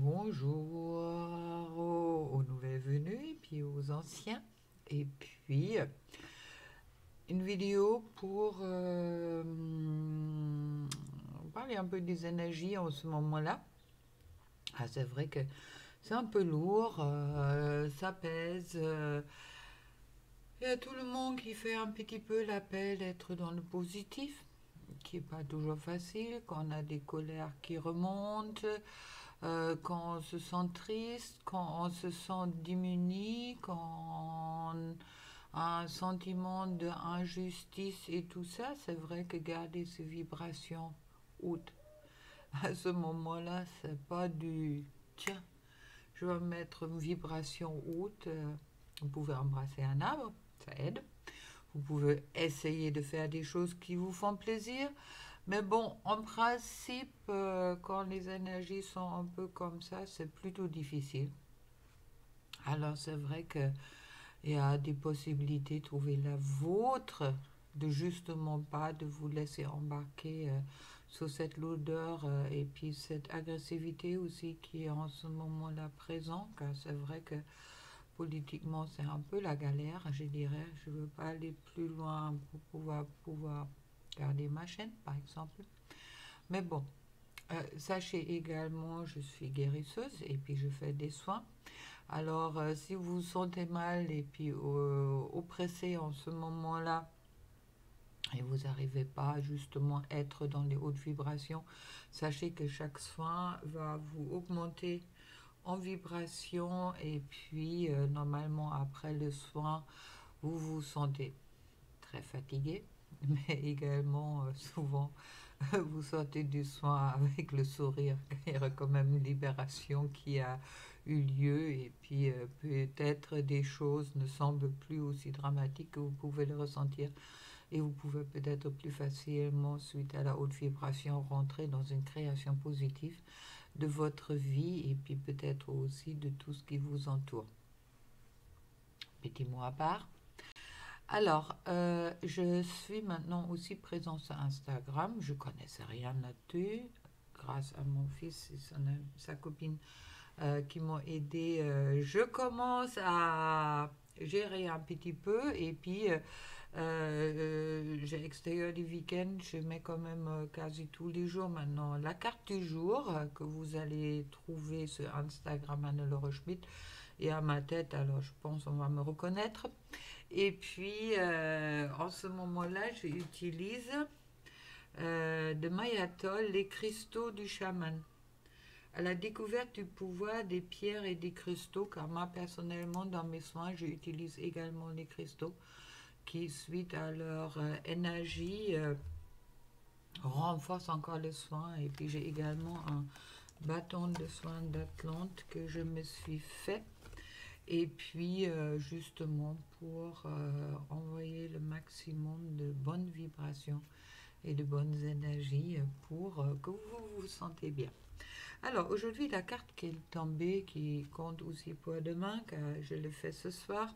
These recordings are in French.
Bonjour aux nouvelles venues et puis aux anciens. Et puis, une vidéo pour parler un peu des énergies en ce moment-là. Ah, c'est vrai que c'est un peu lourd, ça pèse. Il y a tout le monde qui fait un petit peu l'appel d'être dans le positif, qui n'est pas toujours facile, quand on a des colères qui remontent, quand on se sent triste, quand on se sent diminué, quand on a un sentiment d'injustice et tout ça, c'est vrai que garder ces vibrations hautes à ce moment-là, c'est pas du tiens, je vais mettre une vibration haute. Vous pouvez embrasser un arbre, ça aide. Vous pouvez essayer de faire des choses qui vous font plaisir. Mais bon, en principe, quand les énergies sont un peu comme ça, c'est plutôt difficile. Alors c'est vrai qu'il y a des possibilités de trouver la vôtre, de justement pas de vous laisser embarquer sur cette lourdeur et puis cette agressivité aussi qui est en ce moment-là présent, car c'est vrai que politiquement c'est un peu la galère, je dirais. Je ne veux pas aller plus loin pour pouvoir garder ma chaîne, par exemple. Mais bon, sachez également, je suis guérisseuse et puis je fais des soins. Alors, si vous vous sentez mal et puis oppressé en ce moment-là, et vous n'arrivez pas justement à être dans les hautes vibrations, sachez que chaque soin va vous augmenter en vibration et puis normalement après le soin, vous vous sentez très fatigué, mais également souvent vous sortez du soin avec le sourire. Il y a quand même une libération qui a eu lieu et puis peut-être des choses ne semblent plus aussi dramatiques que vous pouvez le ressentir et vous pouvez peut-être plus facilement, suite à la haute vibration, rentrer dans une création positive de votre vie et puis peut-être aussi de tout ce qui vous entoure. Petit mot à part. Alors, je suis maintenant aussi présent sur Instagram. Je connaissais rien là-dessus, grâce à mon fils et sa copine qui m'ont aidé. Je commence à gérer un petit peu et puis j'ai extérieur du week-end. Je mets quand même quasi tous les jours maintenant la carte du jour que vous allez trouver sur Instagram Anne-Laure Schmidt et à ma tête. Alors, je pense on va me reconnaître. Et puis, en ce moment-là, j'utilise de Mayatol les cristaux du chaman. À la découverte du pouvoir des pierres et des cristaux, car moi, personnellement, dans mes soins, j'utilise également les cristaux qui, suite à leur énergie, renforcent encore les soins. Et puis, j'ai également un bâton de soins d'Atlante que je me suis fait. Et puis, justement, pour envoyer le maximum de bonnes vibrations et de bonnes énergies pour que vous vous sentez bien. Alors, aujourd'hui, la carte qui est tombée, qui compte aussi pour demain, car je le fais ce soir,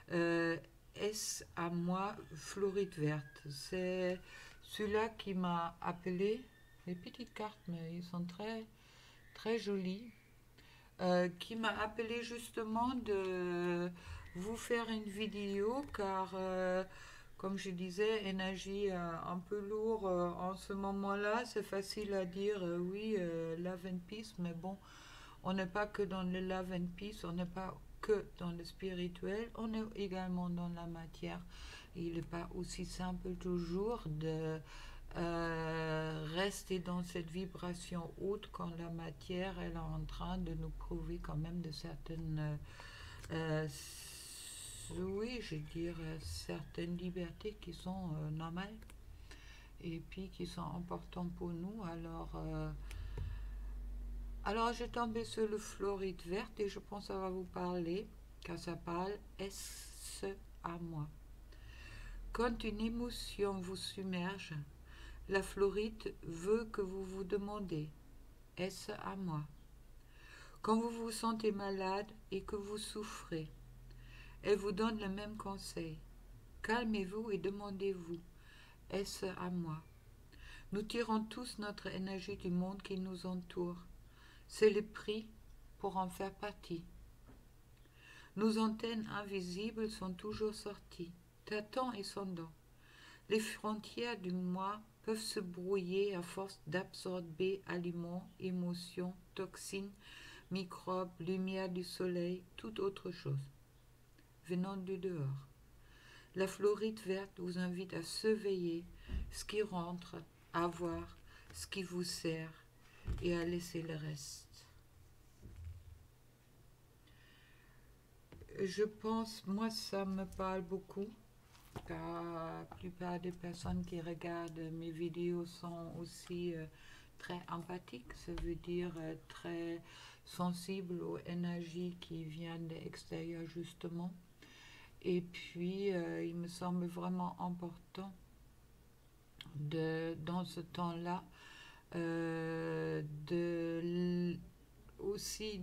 est-ce à moi, Floride Verte. C'est celui-là qui m'a appelé. Les petites cartes, mais ils sont très, très jolies. Qui m'a appelé justement de vous faire une vidéo car comme je disais, énergie un peu lourde en ce moment-là, c'est facile à dire oui, love and peace, mais bon, on n'est pas que dans le love and peace, on n'est pas que dans le spirituel, on est également dans la matière. Il n'est pas aussi simple toujours de rester dans cette vibration haute quand la matière elle est en train de nous prouver quand même de certaines oui je dirais certaines libertés qui sont normales et puis qui sont importantes pour nous. Alors j'ai tombé sur le Floride Verte et je pense que ça va vous parler car ça parle est-ce à moi. Quand une émotion vous submerge, la Floride veut que vous vous demandez est-ce à moi? Quand vous vous sentez malade et que vous souffrez, elle vous donne le même conseil. Calmez-vous et demandez-vous est-ce à moi? Nous tirons tous notre énergie du monde qui nous entoure. C'est le prix pour en faire partie. Nos antennes invisibles sont toujours sorties, tâtons et sondant. Les frontières du moi peuvent se brouiller à force d'absorber aliments, émotions, toxines, microbes, lumière du soleil, toute autre chose venant du dehors. La Floride verte vous invite à surveiller ce qui rentre, à voir ce qui vous sert et à laisser le reste. Je pense, moi ça me parle beaucoup, car la plupart des personnes qui regardent mes vidéos sont aussi très empathiques, ça veut dire très sensibles aux énergies qui viennent de l'extérieur justement. Et puis, il me semble vraiment important dans ce temps-là, aussi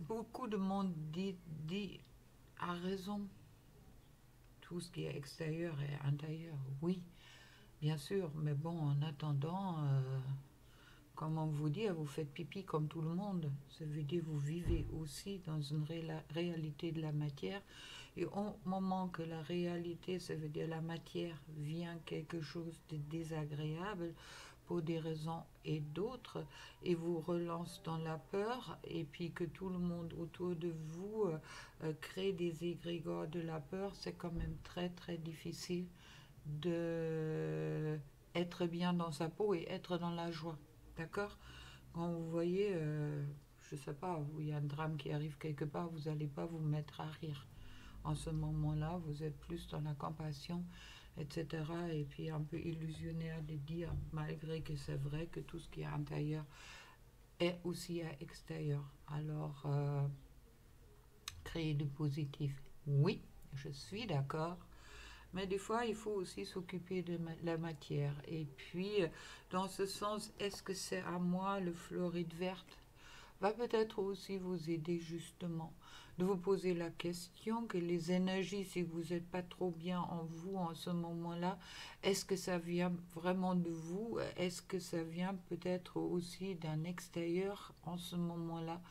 beaucoup de monde dit a raison, tout ce qui est extérieur et intérieur, oui, bien sûr, mais bon, en attendant, comment vous dire, vous faites pipi comme tout le monde, ça veut dire vous vivez aussi dans une réalité de la matière, et au moment que la réalité, ça veut dire la matière, vient quelque chose de désagréable, pour des raisons et d'autres, et vous relance dans la peur, et puis que tout le monde autour de vous crée des égrégores de la peur, c'est quand même très très difficile de être bien dans sa peau et être dans la joie, d'accord? Quand vous voyez, je sais pas, il y a un drame qui arrive quelque part, vous n'allez pas vous mettre à rire. En ce moment-là, vous êtes plus dans la compassion, etc. Et puis un peu illusionnaire de dire, malgré que c'est vrai que tout ce qui est intérieur est aussi à extérieur. Alors, créer du positif, oui, je suis d'accord. Mais des fois, il faut aussi s'occuper de la matière. Et puis, dans ce sens, est-ce que c'est à moi, le Floride verte, va peut-être aussi vous aider justement de vous poser la question que les énergies, si vous n'êtes pas trop bien en vous en ce moment-là, est-ce que ça vient vraiment de vous? Est-ce que ça vient peut-être aussi d'un extérieur en ce moment-là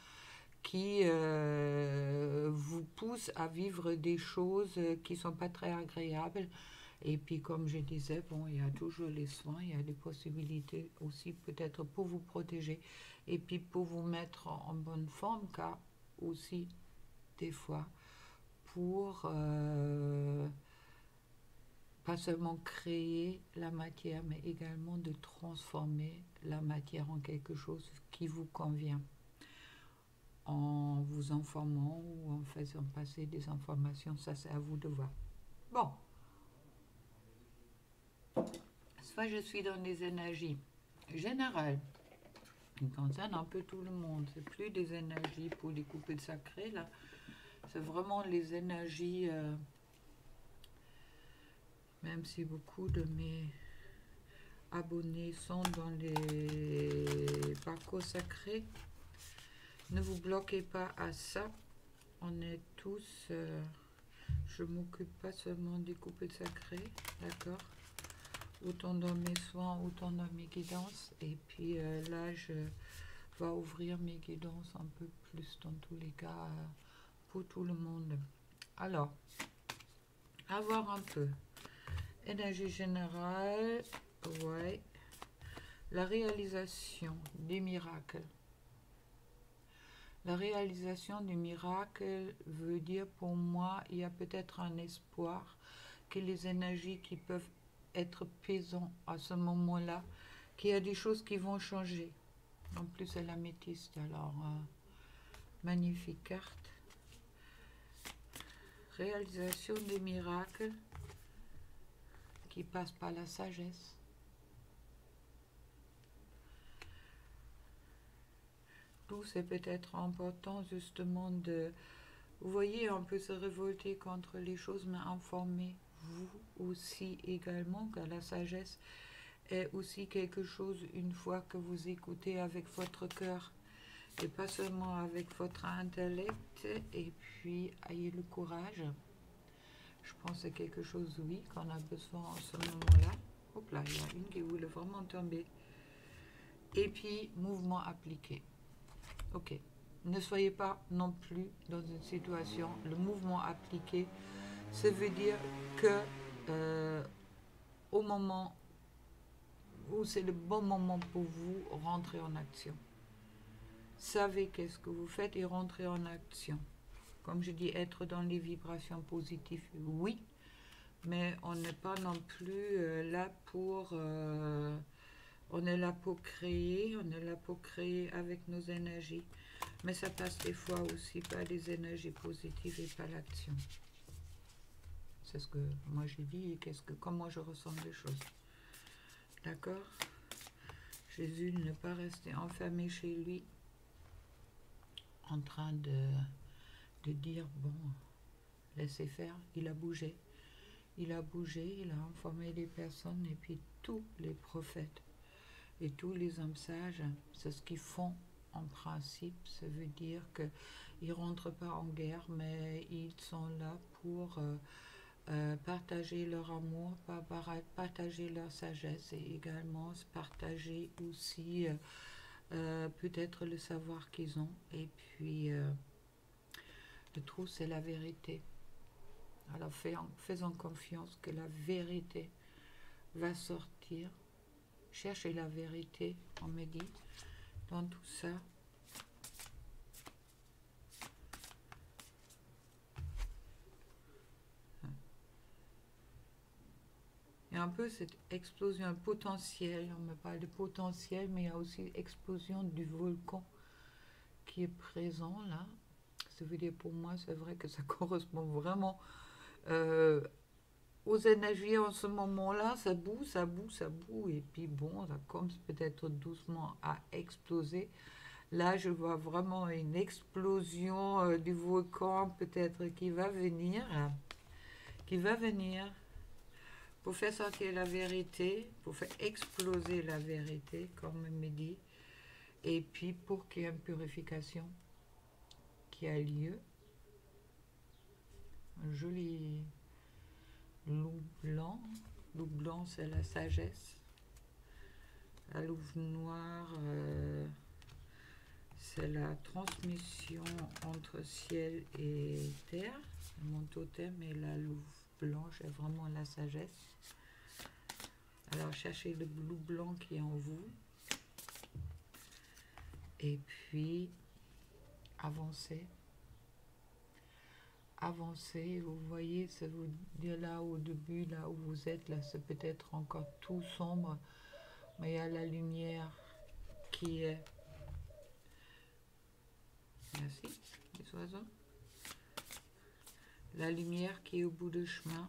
qui vous pousse à vivre des choses qui ne sont pas très agréables? Et puis, comme je disais, bon, il y a toujours les soins, il y a des possibilités aussi peut-être pour vous protéger et puis pour vous mettre en bonne forme, car aussi des fois pour pas seulement créer la matière, mais également de transformer la matière en quelque chose qui vous convient, en vous informant ou en faisant passer des informations, ça c'est à vous de voir. Bon. Soit je suis dans des énergies générales qui concernent un peu tout le monde. C'est plus des énergies pour les couples sacrés, là. C'est vraiment les énergies, même si beaucoup de mes abonnés sont dans les parcours sacrés, ne vous bloquez pas à ça. On est tous... je ne m'occupe pas seulement des couples sacrés, d'accord? Autant dans mes soins, autant dans mes guidances. Et puis là, je vais ouvrir mes guidances un peu plus dans tous les cas pour tout le monde. Alors, à voir un peu. Énergie générale, ouais. La réalisation des miracles. La réalisation du miracle veut dire pour moi, il y a peut-être un espoir que les énergies qui peuvent être pesant à ce moment-là, qu'il y a des choses qui vont changer. En plus, c'est l'améthyste, alors magnifique carte. Réalisation des miracles qui passent par la sagesse. D'où c'est peut-être important justement de, vous voyez, on peut se révolter contre les choses, mais informer vous aussi également, car la sagesse est aussi quelque chose, une fois que vous écoutez avec votre cœur et pas seulement avec votre intellect, et puis ayez le courage. Je pense que c'est quelque chose, oui, qu'on a besoin en ce moment-là. Hop là, il y a une qui voulait vraiment tomber. Et puis, mouvement appliqué. Ok. Ne soyez pas non plus dans une situation, le mouvement appliqué, ça veut dire que au moment où c'est le bon moment pour vous, rentrez en action. Savez qu'est-ce que vous faites et rentrez en action. Comme je dis, être dans les vibrations positives, oui, mais on n'est pas non plus là pour... on est là pour créer, on est là pour créer avec nos énergies. Mais ça passe des fois aussi par les énergies positives et par l'action. C'est ce que moi j'ai dit et comment je ressens les choses. D'accord? Jésus ne pas rester enfermé chez lui en train de dire, bon, laissez faire, il a bougé. Il a bougé, il a informé les personnes et puis tous les prophètes et tous les hommes sages, c'est ce qu'ils font en principe. Ça veut dire qu'ils ne rentrent pas en guerre, mais ils sont là pour partager leur amour, partager leur sagesse et également partager aussi peut-être le savoir qu'ils ont. Et puis, le trou, c'est la vérité. Alors, faisons confiance que la vérité va sortir. Cherchez la vérité, on me dit, dans tout ça. Il y a un peu cette explosion potentielle, on me parle de potentiel, mais il y a aussi explosion du volcan qui est présent là. Ça veut dire pour moi, c'est vrai que ça correspond vraiment aux énergies en ce moment-là. Ça boue, ça boue, ça boue, et puis bon, ça commence peut-être doucement à exploser. Là, je vois vraiment une explosion du volcan peut-être qui va venir pour faire sortir la vérité, pour faire exploser la vérité, comme on me dit, et puis pour qu'il y ait une purification qui a lieu. Un joli loup blanc. Loup blanc, c'est la sagesse. La louve noire, c'est la transmission entre ciel et terre. Mon totem et la louve blanche est vraiment la sagesse. Alors cherchez le loup blanc qui est en vous. Et puis avancez. Avancez, vous voyez, ça vous dit là au début, là où vous êtes, là c'est peut-être encore tout sombre, mais il y a la lumière qui est... Merci, les oiseaux. La lumière qui est au bout du chemin.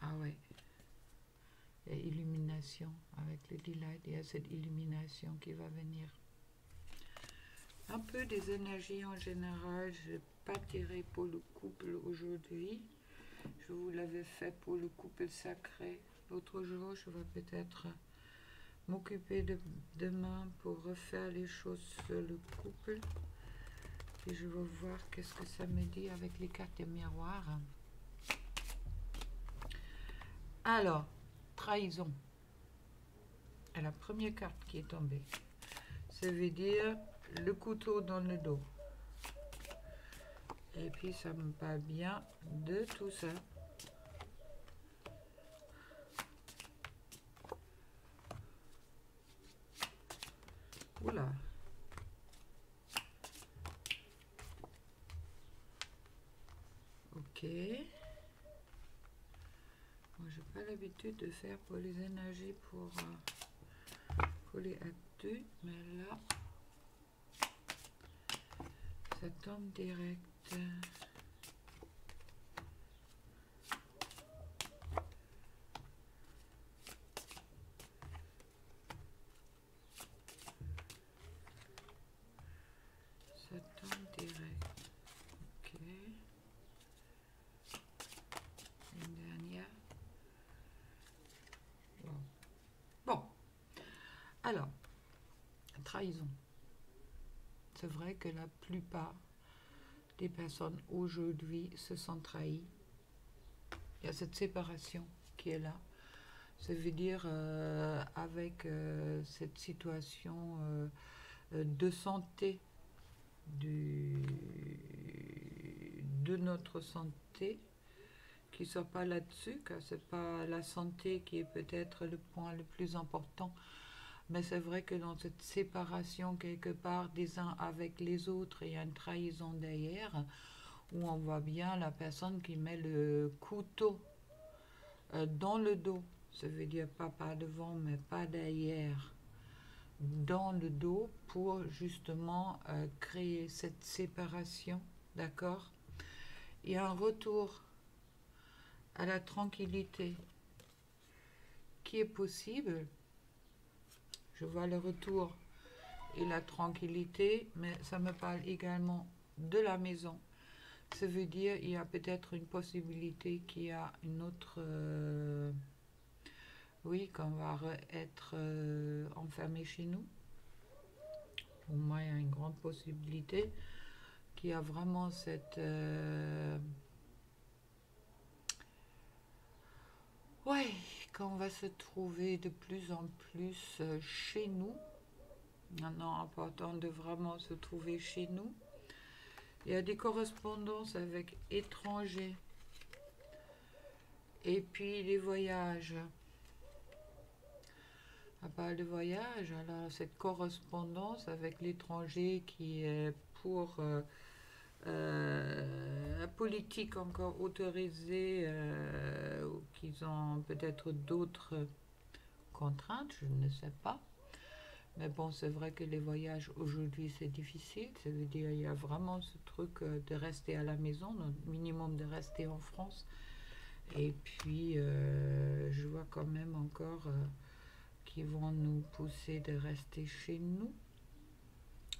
Ah ouais. Il y a illumination avec le delight, il y a cette illumination qui va venir. Un peu des énergies en général, je n'ai pas tiré pour le couple aujourd'hui. Je vous l'avais fait pour le couple sacré. L'autre jour, je vais peut-être m'occuper de demain pour refaire les choses sur le couple. Puis je vais voir qu'est-ce que ça me dit avec les cartes et miroirs. Alors, trahison. Et la première carte qui est tombée, ça veut dire le couteau dans le dos. Et puis ça me parle bien de tout ça. Oula. Ok. Moi, j'ai pas l'habitude de faire pour les énergies pour coller à deux, mais là, ça tombe direct. Ça tombe direct. Ok. Une dernière. Bon. Alors, trahison. C'est vrai que la plupart des personnes aujourd'hui se sentent trahies. Il y a cette séparation qui est là. Ça veut dire avec cette situation de santé de notre santé qui ne soit pas là-dessus, car c'est pas la santé qui est peut-être le point le plus important, mais c'est vrai que dans cette séparation quelque part des uns avec les autres, il y a une trahison derrière, où on voit bien la personne qui met le couteau dans le dos, ça veut dire pas devant, mais pas derrière, dans le dos pour justement créer cette séparation, d'accord? Et un retour à la tranquillité qui est possible. Je vois le retour et la tranquillité, mais ça me parle également de la maison. Ça veut dire il y a peut-être une possibilité qu'il y a une autre... oui, qu'on va être enfermé chez nous. Pour moi, il y a une grande possibilité qu'il y a vraiment cette... ouais, qu'on va se trouver de plus en plus chez nous. Maintenant, important de vraiment se trouver chez nous. Il y a des correspondances avec étrangers. Et puis les voyages. À part le voyage, alors cette correspondance avec l'étranger qui est pour la politique encore autorisée, ou qu'ils ont peut-être d'autres contraintes, je ne sais pas. Mais bon, c'est vrai que les voyages aujourd'hui c'est difficile. Ça veut dire il y a vraiment ce truc de rester à la maison, le minimum de rester en France. Et puis je vois quand même encore qui vont nous pousser de rester chez nous.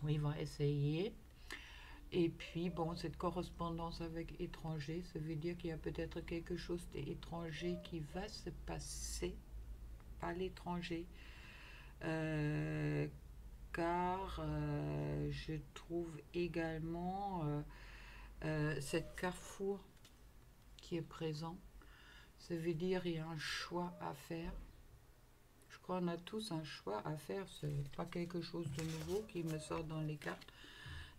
Oui, ils vont essayer. Et puis, bon, cette correspondance avec étrangers, ça veut dire qu'il y a peut-être quelque chose d'étranger qui va se passer à l'étranger. Car je trouve également cette carrefour qui est présent. Ça veut dire qu'il y a un choix à faire. Je crois qu'on a tous un choix à faire, c'est pas quelque chose de nouveau qui me sort dans les cartes.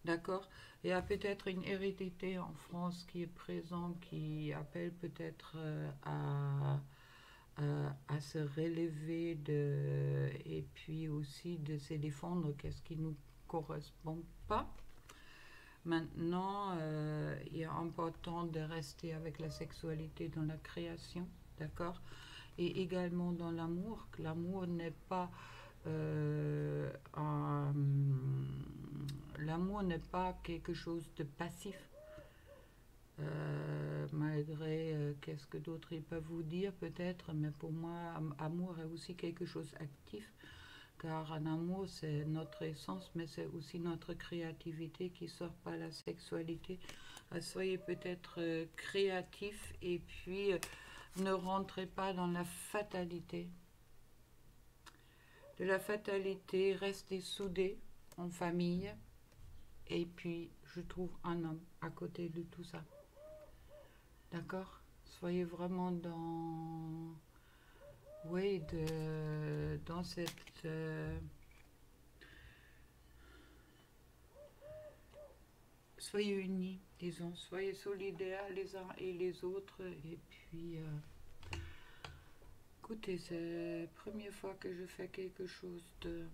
D'accord? Il y a peut-être une hérédité en France qui est présente, qui appelle peut-être à se relever et puis aussi de se défendre qu'est-ce qui ne nous correspond pas. Maintenant, il est important de rester avec la sexualité dans la création, d'accord? Et également dans l'amour, que l'amour n'est pas l'amour n'est pas quelque chose de passif, malgré qu'est-ce que d'autres ils peuvent vous dire peut-être, mais pour moi, amour est aussi quelque chose d'actif, car un amour c'est notre essence, mais c'est aussi notre créativité qui sort par la sexualité. Soyez peut-être créatifs et puis ne rentrez pas dans la fatalité. De la fatalité, restez soudés en famille et puis je trouve un homme à côté de tout ça. D'accord? Soyez vraiment dans... oui, dans cette... soyez unis, disons. Soyez solidaires les uns et les autres. Et puis... écoutez, c'est la première fois que je fais quelque chose de...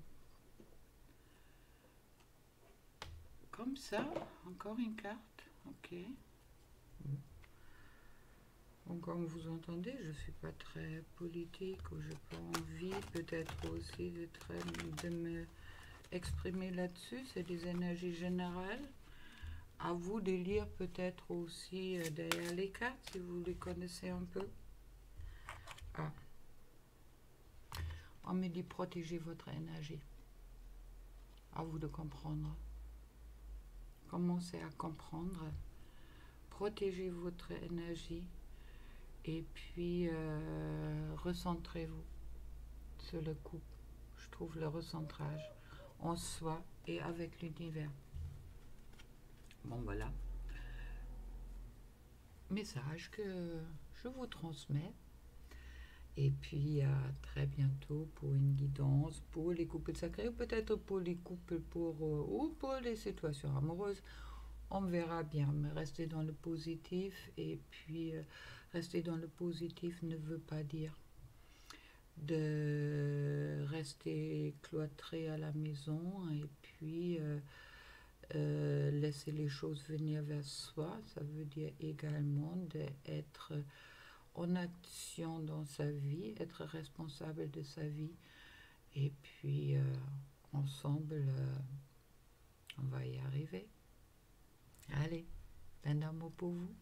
comme ça. Encore une carte. Ok. Bon, comme vous entendez, je ne suis pas très politique ou je n'ai pas envie peut-être aussi de me exprimer là-dessus. C'est des énergies générales. À vous de lire peut-être aussi derrière les cartes si vous les connaissez un peu. Ah. On me dit protégez votre énergie. À vous de comprendre. Commencez à comprendre. Protégez votre énergie. Et puis, recentrez-vous sur le coup. Je trouve le recentrage en soi et avec l'univers. Bon, voilà. Message que je vous transmets. Et puis à très bientôt pour une guidance pour les couples sacrés ou peut-être pour les couples ou pour les situations amoureuses. On verra bien, mais rester dans le positif. Et puis rester dans le positif ne veut pas dire de rester cloîtré à la maison et puis laisser les choses venir vers soi. Ça veut dire également d'être en action dans sa vie, être responsable de sa vie. Et puis, ensemble, on va y arriver. Allez, plein d'amour pour vous.